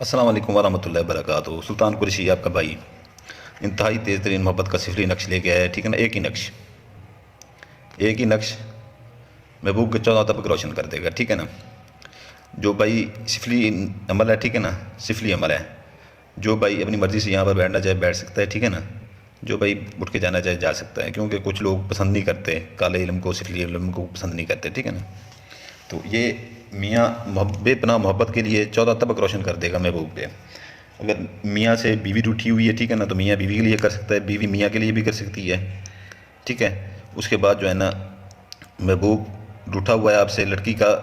السلام علیکم ورحمۃ اللہ وبرکاتہ۔ سلطان قریشی آپ کا بھائی انتہائی تیز ترین محبت کا سفری نقش لے کے آیا ہے، ٹھیک ہے نا۔ ایک ہی نقش محبوب کے 14 طبق روشن کر دے گا، ٹھیک ہے نا۔ جو بھائی سفلی عمل ہے، ٹھیک ہے نا، سفلی عمل ہے، جو بھائی اپنی مرضی سے یہاں پر بیٹھنا چاہے بیٹھ سکتا ہے، ٹھیک ہے نا۔ جو بھائی اٹھ کے جانا چاہے جا سکتا ہے، کیونکہ کچھ لوگ پسند نہیں کرتے کالے علم کو، سفلی علم کو پسند نہیں کرتے، ٹھیک ہے نا۔ تو یہ میاں بے پناہ محبت کے لیے 14 طبق روشن کر دے گا محبوب کے۔ اگر میاں سے بیوی روٹھی ہوئی ہے، ٹھیک ہے نا، تو میاں بیوی کے لیے کر سکتا ہے، بیوی میاں کے لیے بھی کر سکتی ہے، ٹھیک ہے۔ اس کے بعد جو ہے نا، محبوب روٹھا ہوا ہے آپ سے، لڑکی کا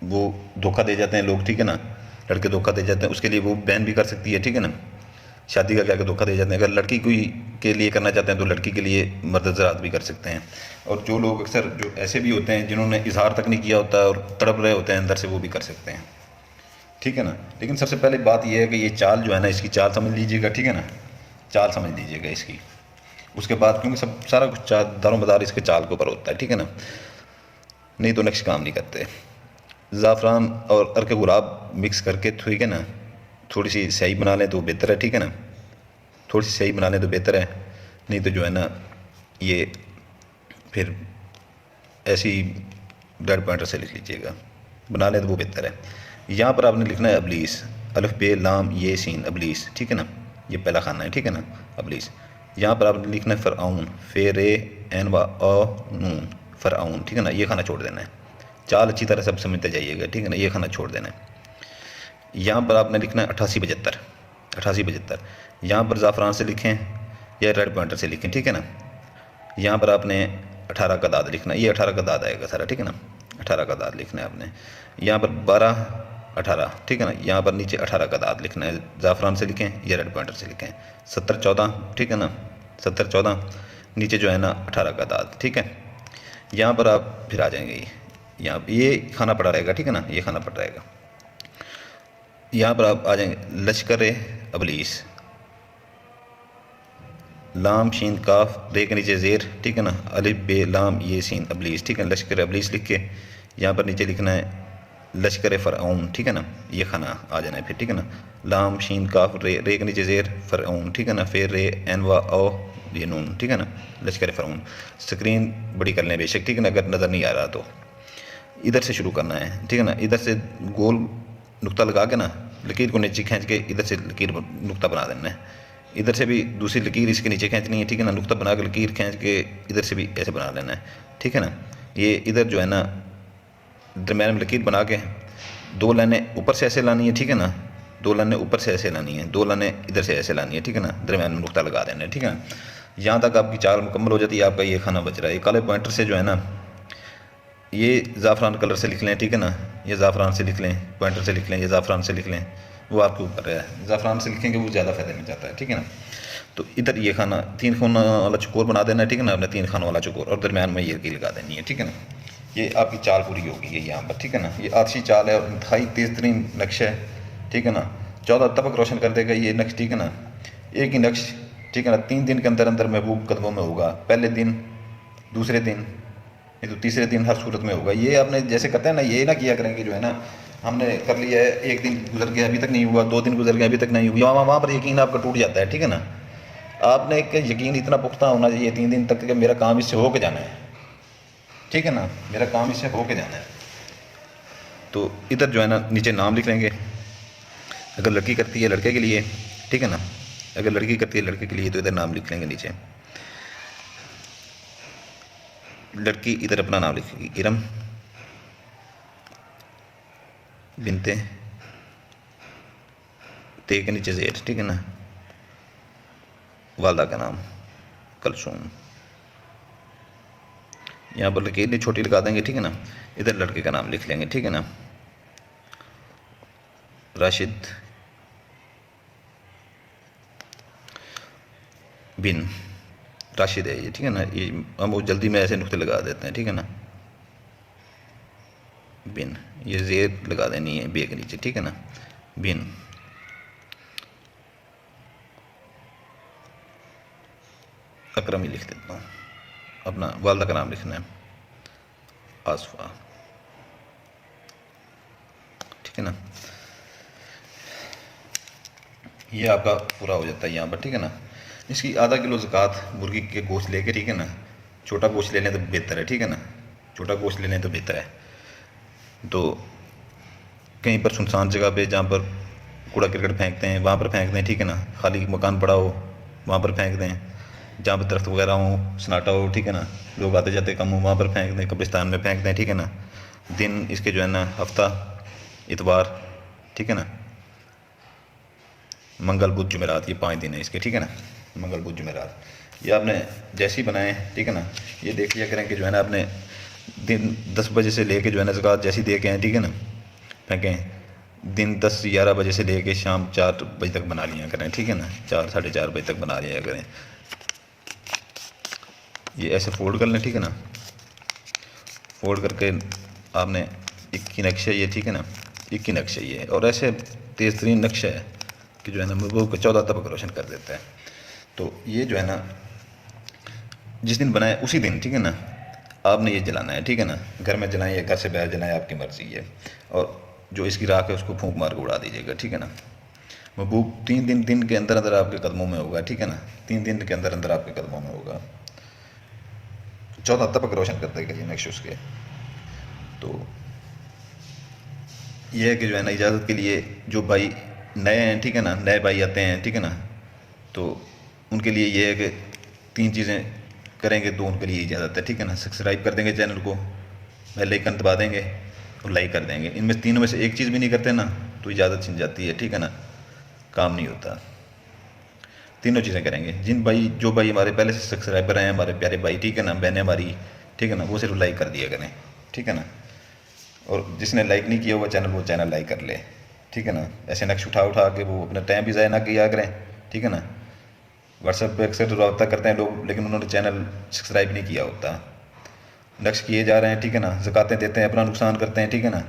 وہ دھوکہ دے جاتے ہیں لوگ، ٹھیک ہے نا، لڑکے دھوکہ دے جاتے ہیں، اس کے لیے وہ بہن بھی کر سکتی ہے، ٹھیک ہے نا۔ شادی کا کیا کہ دھوکہ دے جاتے ہیں، اگر لڑکی کوئی کے لیے کرنا چاہتے ہیں تو لڑکی کے لیے مرد حضرات بھی کر سکتے ہیں۔ اور جو لوگ اکثر جو ایسے بھی ہوتے ہیں جنہوں نے اظہار تک نہیں کیا ہوتا ہے اور تڑپ رہے ہوتے ہیں اندر سے، وہ بھی کر سکتے ہیں، ٹھیک ہے نا۔ لیکن سب سے پہلے بات یہ ہے کہ یہ چال جو ہے نا، اس کی چال سمجھ لیجئے گا، ٹھیک ہے نا، چال سمجھ لیجئے گا اس کی۔ اس کے بعد کیونکہ سارا کچھ دار و مدار اس کے چال کے اوپر ہوتا ہے، ٹھیک ہے نا، نہیں تو نقش کام نہیں کرتے۔ زعفران اور ارک گلاب مکس کر کے، ٹھیک ہے نا، تھوڑی سی سیاہی بنا لیں تو بہتر ہے، ٹھیک ہے نا، تھوڑی سی سیاہی بنا لیں تو بہتر ہے، نہیں تو جو ہے نا یہ پھر ایسی ریڈ پوائنٹر سے لکھ لیجئے گا، بنا لیں تو وہ بہتر ہے۔ یہاں پر آپ نے لکھنا ہے ابلیس، الف بے لام یہ سین، ابلیس، ٹھیک ہے نا، یہ پہلا خانہ ہے، ٹھیک ہے نا، ابلیس۔ یہاں پر آپ نے لکھنا ہے فرعون، فے رے این و او نون، فرعون، ٹھیک ہے نا، یہ خانہ چھوڑ دینا ہے۔ چال اچھی طرح سب سمجھتے جائیے گا، ٹھیک ہے نا، یہ خانہ چھوڑ دینا ہے۔ یہاں پر آپ نے لکھنا ہے 88 75، یہاں پر زعفران سے لکھیں یا ریڈ پوائنٹر سے لکھیں، ٹھیک ہے نا۔ یہاں پر آپ نے 18 کا داد لکھنا ہے، یہ 18 کا داد آئے گا سارا، ٹھیک ہے نا، 18 کا داد لکھنا ہے آپ نے۔ یہاں پر 12 18، ٹھیک ہے نا، یہاں پر نیچے 18 کا داد لکھنا ہے، زعفران سے لکھیں یا ریڈ پوائنٹر سے لکھیں۔ 70 14، ٹھیک ہے نا، 70 14، نیچے جو ہے نا 18 کا داد، ٹھیک ہے۔ یہاں پر آپ پھر آ جائیں گے، یہاں یہ کھانا پڑا رہے گا، ٹھیک ہے نا، یہ کھانا پڑ رہے گا۔ یہاں پر آپ آ جائیں گے لشکر ابلیس، لام شین کاف رے کے نیچے زیر، ٹھیک ہے نا، الف بے لام یہ سین ابلیس، ٹھیک ہے، لشکر ابلیس لکھ کے یہاں پر نیچے لکھنا ہے لشکر فرعون، ٹھیک ہے نا، یہ کھانا آ جانا ہے پھر، ٹھیک ہے نا، لام شین کاف رے کے نیچے زیر فرعون، ٹھیک ہے نا، پھر رے این و او یہ نون، ٹھیک ہے نا، لشکر فرعون۔ سکرین بڑی کر لیں بے شک، ٹھیک ہے نا، اگر نظر نہیں آ رہا تو ادھر سے شروع کرنا ہے، ٹھیک ہے نا، ادھر سے گول نقطہ لگا کے نا لکیر کو نیچے کھینچ کے ادھر سے لکیر نقطہ بنا دینا ہے، ادھر سے بھی دوسری لکیر اس کے نیچے کھینچنی ہے، ٹھیک ہے نا، نقطہ بنا کے لکیر کھینچ کے ادھر سے بھی ایسے بنا لینا ہے، ٹھیک ہے نا۔ یہ ادھر جو ہے نا درمیان میں لکیر بنا کے 2 لائنیں اوپر سے ایسے لانی ہے، ٹھیک ہے نا، 2 لائنیں اوپر سے ایسے لانی ہے، 2 لائنیں ادھر سے ایسے لانی ہے، ٹھیک ہے نا، درمیان میں نقطہ لگا دینا ہے، ٹھیک ہے نا۔ یہاں تک آپ کی چال مکمل ہو جاتی ہے، آپ کا یہ کھانا بچ رہا ہے۔ یہ کالے پوائنٹر سے جو ہے نا یہ زعفران کلر سے لکھ لیں، ٹھیک ہے نا، یہ زعفران سے لکھ لیں، پوائنٹر سے لکھ لیں، یہ زعفران سے لکھ لیں، وہ آپ کے اوپر ہے، زعفران سے لکھیں گے وہ زیادہ فائدے میں جاتا ہے، ٹھیک ہے نا۔ تو ادھر یہ کھانا 3 خانوں والا چکور بنا دینا ہے، ٹھیک ہے نا، آپ نے 3 خانوں والا چکور، اور درمیان میں یہ لگا دینی ہے، ٹھیک ہے نا۔ یہ آپ کی چال پوری ہوگی، یہ یہاں پر، ٹھیک ہے نا، یہ آتشی چال ہے اور انتہائی تیز ترین نقش ہے، ٹھیک ہے نا، 14 طبق روشن کر دے گا یہ نقش، ٹھیک ہے نا۔ ایک ہی نقش، ٹھیک ہے نا، 3 دن کے اندر اندر محبوب قدموں میں ہوگا، پہلے دن، دوسرے دن، یہ تو تیسرے دن ہر صورت میں ہوگا۔ یہ آپ نے جیسے کرتے ہیں نا، یہ نہ کیا کریں کہ جو ہے نا ہم نے کر لیا ہے، 1 دن گزر گیا ابھی تک نہیں ہوا، 2 دن گزر گئے ابھی تک نہیں ہوا، وہاں پر یقین آپ کا ٹوٹ جاتا ہے، ٹھیک ہے نا۔ آپ نے ایک یقین اتنا پختہ ہونا چاہیے 3 دن تک کہ میرا کام اس سے ہو کے جانا ہے، ٹھیک ہے نا، میرا کام اس سے ہو کے جانا ہے۔ تو ادھر جو ہے نا نیچے نام لکھ لیں گے، اگر لڑکی کرتی ہے لڑکے کے لیے، ٹھیک ہے نا، اگر لڑکی کرتی ہے لڑکے کے لیے تو ادھر نام لکھ لیں گے نیچے۔ لڑکی ادھر اپنا نام لکھے گی، ارم بنتے تے کے نیچے زیر، ٹھیک ہے نا، والدہ کا نام کلثوم، یہاں پر لکیر نہیں چھوٹی لگا دیں گے، ٹھیک ہے نا۔ ادھر لڑکے کا نام لکھ لیں گے، ٹھیک ہے نا، راشد بن، راشد ہے یہ، ٹھیک ہے نا، یہ ہم وہ جلدی میں ایسے نقطے لگا دیتے ہیں، ٹھیک ہے نا، بن، یہ زیر لگا دینی ہے بے کے نیچے، ٹھیک ہے نا، بن۔ اکرم ہی لکھ دیتا ہوں، اپنا والدہ کا نام لکھنا ہے آصفہ، ٹھیک ہے نا۔ یہ آپ کا پورا ہو جاتا ہے یہاں پر، ٹھیک ہے نا۔ اس کی آدھا کلو زکوٰۃ مرغی کے گوشت لے کے، ٹھیک ہے نا، چھوٹا گوشت لے لیں تو بہتر ہے، ٹھیک ہے نا، چھوٹا گوشت لے لیں تو بہتر ہے۔ تو کہیں پر سنسان جگہ پہ جہاں پر کوڑا کرکٹ پھینکتے ہیں وہاں پر پھینک دیں، ٹھیک ہے نا، خالی مکان پڑا ہو وہاں پر پھینک دیں، جہاں پہ درخت وغیرہ ہوں، سناٹا ہو، ٹھیک ہے نا، لوگ آتے جاتے کم ہوں وہاں پر پھینک دیں، قبرستان میں پھینک دیں، ٹھیک ہے نا۔ دن اس کے جو ہے نا ہفتہ اتوار، ٹھیک ہے نا، منگل بدھ جمعرات، یہ 5 دن ہیں اس کے، ٹھیک ہے نا، منگل بدھ جمعرات۔ یہ آپ نے جیسے ہی بنائیں، ٹھیک ہے نا، یہ دیکھ لیا کریں کہ جو ہے نا آپ نے دن 10 بجے سے لے کے جو ہے نا زکوٰۃ جیسی دے کے ہیں، ٹھیک ہے نا، پھینکیں، دن 10-11 بجے سے لے کے شام 4 بجے تک بنا لیا کریں، ٹھیک ہے نا، 4-4:30 بجے تک بنا لیا کریں۔ یہ ایسے فولڈ کر لیں، ٹھیک ہے نا، فولڈ کر کے آپ نے 21 نقشہ یہ، ٹھیک ہے نا، 21 نقشہ یہ، اور ایسے تیز ترین نقشہ ہے کہ جو ہے نا محبوب کو 14 طبق روشن کر دیتا ہے۔ تو یہ جو ہے نا جس دن بنائے اسی دن، ٹھیک ہے نا، آپ نے یہ جلانا ہے، ٹھیک ہے نا، گھر میں جلائیں یا گھر سے باہر جلائیں، آپ کی مرضی ہے، اور جو اس کی راکھ ہے اس کو پھونک مار کے اڑا دیجیے گا، ٹھیک ہے نا۔ محبوب 3 دن کے اندر اندر آپ کے قدموں میں ہوگا، ٹھیک ہے نا، 3 دن کے اندر اندر آپ کے قدموں میں ہوگا، 14 طبق روشن کر دے گا یہ نقش اس کے۔ تو یہ ہے کہ جو ہے نا اجازت کے لیے جو بھائی نئے ہیں، ٹھیک ہے نا، نئے بھائی آتے ہیں، ٹھیک ہے نا، تو ان کے لیے یہ ہے کہ 3 چیزیں کریں گے تو ان کے لیے اجازت ہے، ٹھیک ہے نا۔ سبسکرائب کر دیں گے چینل کو، بیل آئیکن دبا دیں گے اور لائک کر دیں گے۔ ان میں تینوں میں سے ایک چیز بھی نہیں کرتے نا تو اجازت چھن جاتی ہے، ٹھیک ہے نا، کام نہیں ہوتا۔ تینوں چیزیں کریں گے۔ جو بھائی ہمارے پہلے سے سبسکرائبر ہیں، ہمارے پیارے بھائی، ٹھیک ہے نا، بہنیں ہماری، ٹھیک ہے نا، وہ صرف لائک کر دیا کریں، ٹھیک ہے نا۔ اور جس نے لائک نہیں کیا ہوا چینل، وہ چینل لائک کر لے، ٹھیک ہے نا۔ ایسے نقش اٹھا کے وہ اپنا ٹائم بھی ضائع نہ کیا کریں، ٹھیک ہے نا۔ واٹس ایپ پہ اکثر رابطہ کرتے ہیں لوگ لیکن انہوں نے چینل سبسکرائب نہیں کیا ہوتا۔ نقش کیے جا رہے ہیں، ٹھیک ہے نا، زکاتیں دیتے ہیں، اپنا نقصان کرتے ہیں، ٹھیک ہے نا،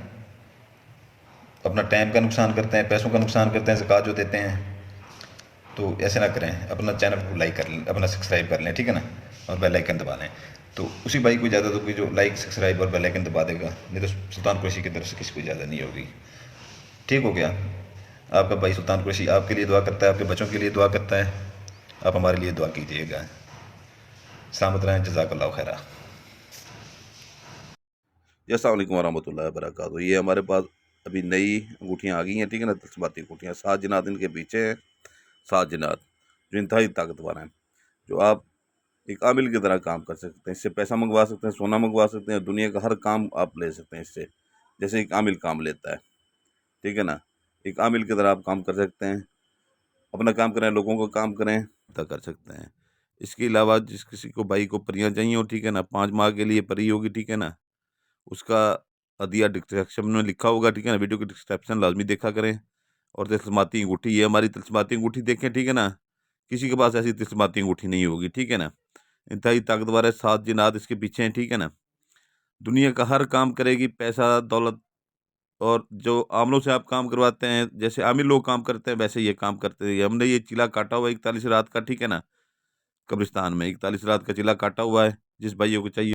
اپنا ٹائم کا نقصان کرتے ہیں، پیسوں کا نقصان کرتے ہیں زکوٰۃ جو دیتے ہیں۔ تو ایسے نہ کریں، اپنا چینل کو لائک کر لیں، اپنا سبسکرائب کر لیں، ٹھیک ہے نا، اور بیل آئیکن دبا لیں۔ تو اسی بھائی کو اجازت ہوگی جو لائک، سبسکرائب اور بیل آئیکن دبا دے گا، نہیں تو سلطان قریشی کی طرف سے کسی کو اجازت نہیں ہوگی۔ ٹھیک ہو گیا؟ آپ کا بھائی سلطان قریشی آپ کے لیے دعا کرتا ہے، آپ کے بچوں کے لیے دعا کرتا ہے، آپ ہمارے لیے دعا کیجیے گا۔ سلامت رہیں، جزاک اللہ خیرہ۔ جی السلام علیکم ورحمۃ اللہ وبرکاتہ۔ یہ ہمارے پاس ابھی نئی انگوٹھیاں آ گئی ہیں، ٹھیک ہے نا، تلسماتی انگوٹھیاں، 7 جنات ان کے پیچھے ہیں، 7 جنات جو انتہائی طاقتور ہیں، جو آپ ایک عامل کی طرح کام کر سکتے ہیں، اس سے پیسہ منگوا سکتے ہیں، سونا منگوا سکتے ہیں، دنیا کا ہر کام آپ لے سکتے ہیں اس سے، جیسے ایک عامل کام لیتا ہے، ٹھیک ہے نا، ایک عامل کی طرح آپ کام کر سکتے ہیں، اپنا کام کریں، لوگوں کا کام کریں، کر سکتے ہیں۔ اس کے علاوہ جس کسی کو بھائی کو پریاں چاہیے ہو، ٹھیک ہے نا، 5 ماہ کے لیے پری ہوگی، ٹھیک ہے نا، اس کا عدیہ ڈسکرپشن میں لکھا ہوگا، ٹھیک ہے نا، ویڈیو کی ڈسکرپشن لازمی دیکھا کریں۔ اور تلسماتی انگوٹھی، یہ ہماری تلسماتی انگوٹھی دیکھیں، ٹھیک ہے نا، کسی کے پاس ایسی تلسماتی انگوٹھی نہیں ہوگی، ٹھیک ہے نا، انتہائی طاقتور ہے، 7 جنات اس کے پیچھے ہیں، ٹھیک ہے نا، دنیا کا ہر کام کرے گی، پیسہ دولت، اور جو عاملوں سے آپ کام کرواتے ہیں، جیسے عامل لوگ کام کرتے ہیں ویسے یہ کام کرتے ہیں۔ ہم نے یہ چیلا کاٹا ہوا ہے 41 رات کا، ٹھیک ہے نا، قبرستان میں 41 رات کا چیلا کاٹا ہوا ہے، جس بھائیوں کو چاہیے